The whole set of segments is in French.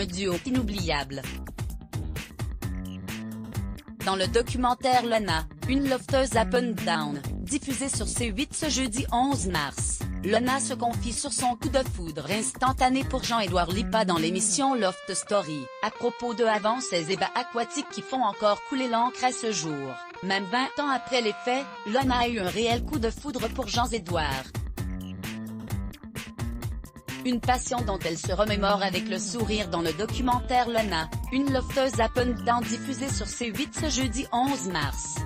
un duo inoubliable. Dans le documentaire Lona, une lofteuse up and down, diffusé sur C8 ce jeudi 11 mars, Lona se confie sur son coup de foudre instantané pour Jean-Édouard Lipa dans l'émission Loft Story, à propos de avant ces ébats aquatiques qui font encore couler l'encre à ce jour. Même 20 ans après les faits, Lona a eu un réel coup de foudre pour Jean-Édouard. Une passion dont elle se remémore avec le sourire dans le documentaire Lona, une lofteuse up and down diffusée sur C8 ce jeudi 11 mars.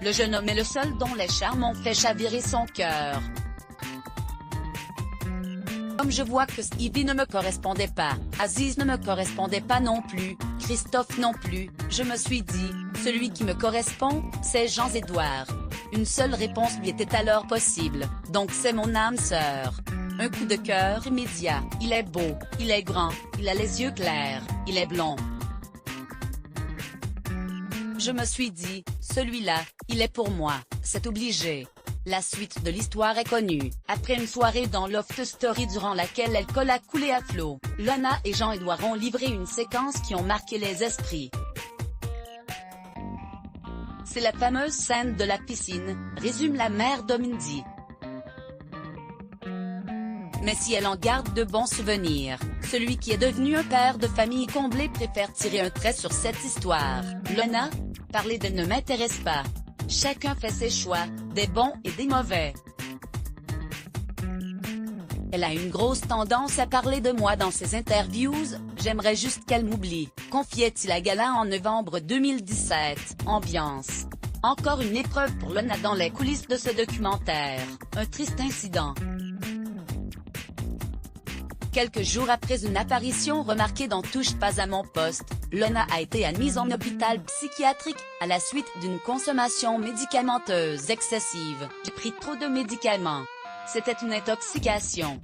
Le jeune homme est le seul dont les charmes ont fait chavirer son cœur. Comme je vois que Stevie ne me correspondait pas, Aziz ne me correspondait pas non plus, Christophe non plus, je me suis dit, celui qui me correspond, c'est Jean-Édouard. Une seule réponse lui était alors possible, donc c'est mon âme sœur. Un coup de cœur immédiat, il est beau, il est grand, il a les yeux clairs, il est blond. Je me suis dit, celui-là, il est pour moi, c'est obligé. La suite de l'histoire est connue. Après une soirée dans Loft Story durant laquelle l'alcool a coulé à flot, Lona et Jean-Édouard ont livré une séquence qui ont marqué les esprits. C'est la fameuse scène de la piscine, résume la mère d'Omindy. Mais si elle en garde de bons souvenirs, celui qui est devenu un père de famille comblé préfère tirer un trait sur cette histoire. Lona, parler de ne m'intéresse pas. Chacun fait ses choix, des bons et des mauvais. Elle a une grosse tendance à parler de moi dans ses interviews, j'aimerais juste qu'elle m'oublie, confiait-il à Gala en novembre 2017, ambiance. Encore une épreuve pour Lona dans les coulisses de ce documentaire, un triste incident. Quelques jours après une apparition remarquée dans Touche pas à mon poste, Lona a été admise en hôpital psychiatrique, à la suite d'une consommation médicamenteuse excessive. J'ai pris trop de médicaments. C'était une intoxication.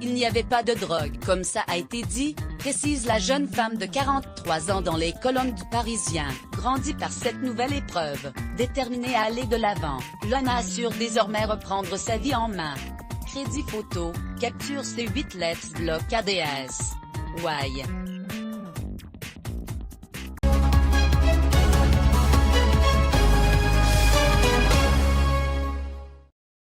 Il n'y avait pas de drogue, comme ça a été dit, précise la jeune femme de 43 ans dans les colonnes du Parisien, grandie par cette nouvelle épreuve, déterminée à aller de l'avant. Lona assure désormais reprendre sa vie en main. Crédit photo, capture C8 Let's Block ADS. Why?